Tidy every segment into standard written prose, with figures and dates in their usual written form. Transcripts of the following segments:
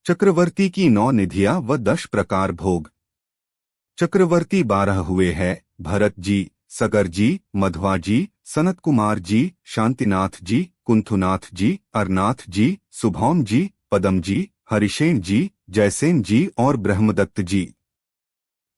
चक्रवर्ती की 9 निधियां व 10 प्रकार भोग। चक्रवर्ती 12 हुए हैं: भरत जी, सगर जी, मध्वा जी, सनत कुमार जी, शांतिनाथ जी, कुंथुनाथ जी, अरनाथ जी, सुभौम जी, पदम जी, हरिशेन जी, जयसेन जी और ब्रह्मदत्त जी।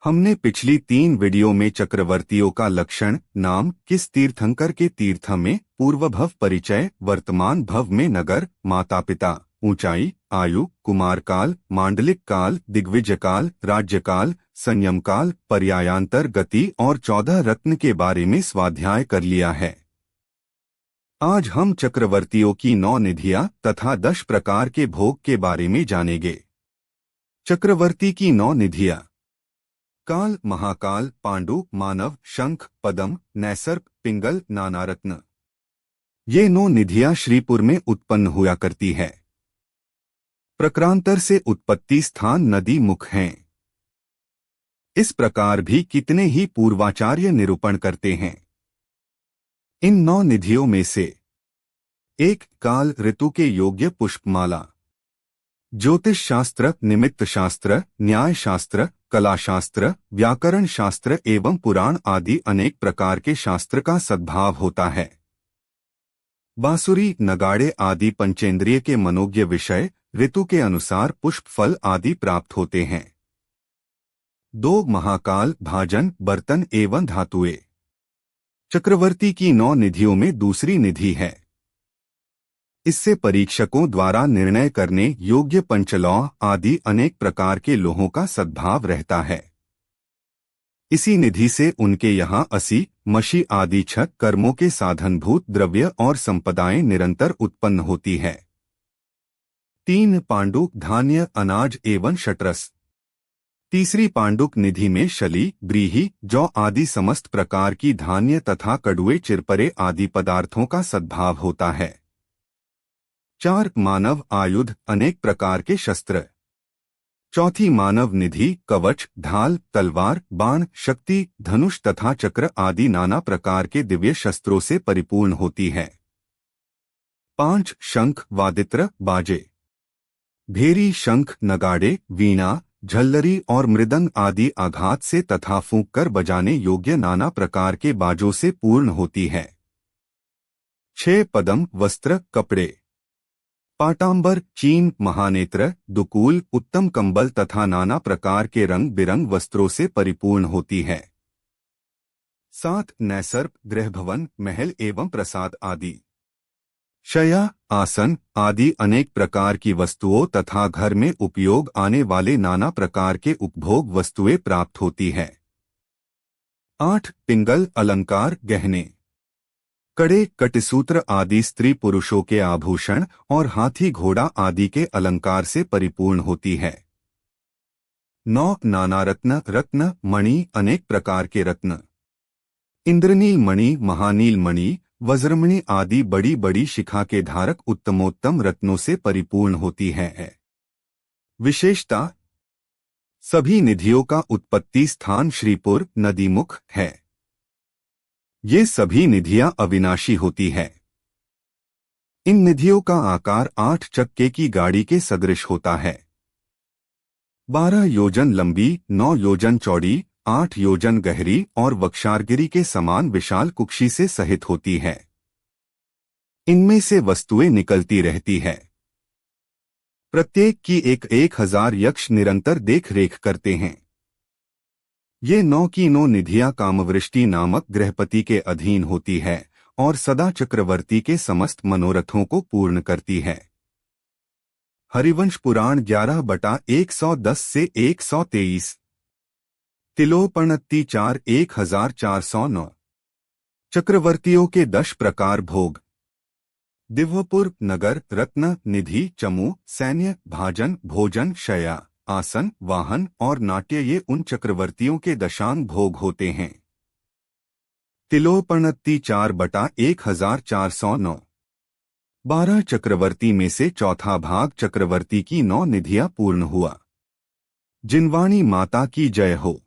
हमने पिछली 3 वीडियो में चक्रवर्तियों का लक्षण, नाम, किस तीर्थंकर के तीर्थ में, पूर्व भव परिचय, वर्तमान भव में नगर, माता पिता, ऊंचाई, आयु, कुमार काल, मांडलिक काल, दिग्विजय काल, राज्यकाल, संयम काल, पर्यायांतर गति और 14 रत्न के बारे में स्वाध्याय कर लिया है। आज हम चक्रवर्तियों की 9 निधियां तथा 10 प्रकार के भोग के बारे में जानेंगे। चक्रवर्ती की 9 निधियां: काल, महाकाल, पांडु, मानव, शंख, पदम, नैसर्ग, पिंगल, नानारत्न। ये 9 निधियां श्रीपुर में उत्पन्न हुआ करती है। प्रक्रांतर से उत्पत्ति स्थान नदी मुख हैं। इस प्रकार भी कितने ही पूर्वाचार्य निरूपण करते हैं। इन 9 निधियों में से 1 काल ऋतु के योग्य पुष्पमाला। ज्योतिष शास्त्र, निमित्त शास्त्र, न्याय शास्त्र, कला शास्त्र, व्याकरण शास्त्र एवं पुराण आदि अनेक प्रकार के शास्त्र का सद्भाव होता है। बांसुरी, नगाड़े आदि पंचेंद्रिय के मनोज्ञ विषय ऋतु के अनुसार पुष्प, फल आदि प्राप्त होते हैं। 2 महाकाल, भाजन, बर्तन एवं धातुएं। चक्रवर्ती की 9 निधियों में दूसरी निधि है। इससे परीक्षकों द्वारा निर्णय करने योग्य पंचलौह आदि अनेक प्रकार के लोहों का सद्भाव रहता है। इसी निधि से उनके यहाँ असी, मशी आदि 6 कर्मों के साधनभूत द्रव्य और संपदाएं निरंतर उत्पन्न होती है। 3 पांडुक, धान्य, अनाज एवं शतरस। तीसरी पांडुक निधि में शली, ब्रीही, जौ आदि समस्त प्रकार की धान्य तथा कड़ुए, चिरपरे आदि पदार्थों का सद्भाव होता है। 4 मानव, आयुध, अनेक प्रकार के शस्त्र। चौथी मानव निधि कवच, ढाल, तलवार, बाण, शक्ति, धनुष तथा चक्र आदि नाना प्रकार के दिव्य शस्त्रों से परिपूर्ण होती है। 5 शंख, वादित्र, बाजे। भेरी, शंख, नगाड़े, वीणा, झल्लरी और मृदंग आदि आघात से तथा फूंक कर बजाने योग्य नाना प्रकार के बाजों से पूर्ण होती है। 6 पदम, वस्त्र, कपड़े। पाटांबर, चीन, महानेत्र, दुकूल, उत्तम कंबल तथा नाना प्रकार के रंग बिरंग वस्त्रों से परिपूर्ण होती है। 7 नैसर्ग, गृहभवन, महल एवं प्रसाद आदि। शया, आसन आदि अनेक प्रकार की वस्तुओं तथा घर में उपयोग आने वाले नाना प्रकार के उपभोग वस्तुएं प्राप्त होती है। 8 पिंगल, अलंकार, गहने, कड़े, कटिसूत्र आदि स्त्री पुरुषों के आभूषण और हाथी घोड़ा आदि के अलंकार से परिपूर्ण होती है। 9 नाना रत्न, रत्न, मणि, अनेक प्रकार के रत्न। इंद्रनील मणि, महानील मणि, वज्रमणि आदि बड़ी बड़ी शिखा के धारक उत्तमोत्तम रत्नों से परिपूर्ण होती है। विशेषता: सभी निधियों का उत्पत्ति स्थान श्रीपुर नदीमुख है। ये सभी निधियां अविनाशी होती है। इन निधियों का आकार 8 चक्के की गाड़ी के सदृश होता है। 12 योजन लंबी, 9 योजन चौड़ी, 8 योजन गहरी और वक्षारगिरी के समान विशाल कुक्षी से सहित होती है। इनमें से वस्तुएं निकलती रहती है। प्रत्येक की 1000 यक्ष निरंतर देख रेख करते हैं। ये 9 की 9 निधियां कामवृष्टि नामक गृहपति के अधीन होती है और सदा चक्रवर्ती के समस्त मनोरथों को पूर्ण करती है। हरिवंश पुराण 11/110 से 123। तिलोपणत्ति 4 1409। चक्रवर्तियों के 10 प्रकार भोग। दिव्यपुर, नगर, रत्न, निधि, चमू, सैन्य, भाजन, भोजन, शया, आसन, वाहन और नाट्य ये उन चक्रवर्तियों के दशांग भोग होते हैं। तिलोपणत्ति 4/1409। 12 चक्रवर्ती में से चौथा भाग चक्रवर्ती की 9 निधियां पूर्ण हुआ। जिनवाणी माता की जय हो।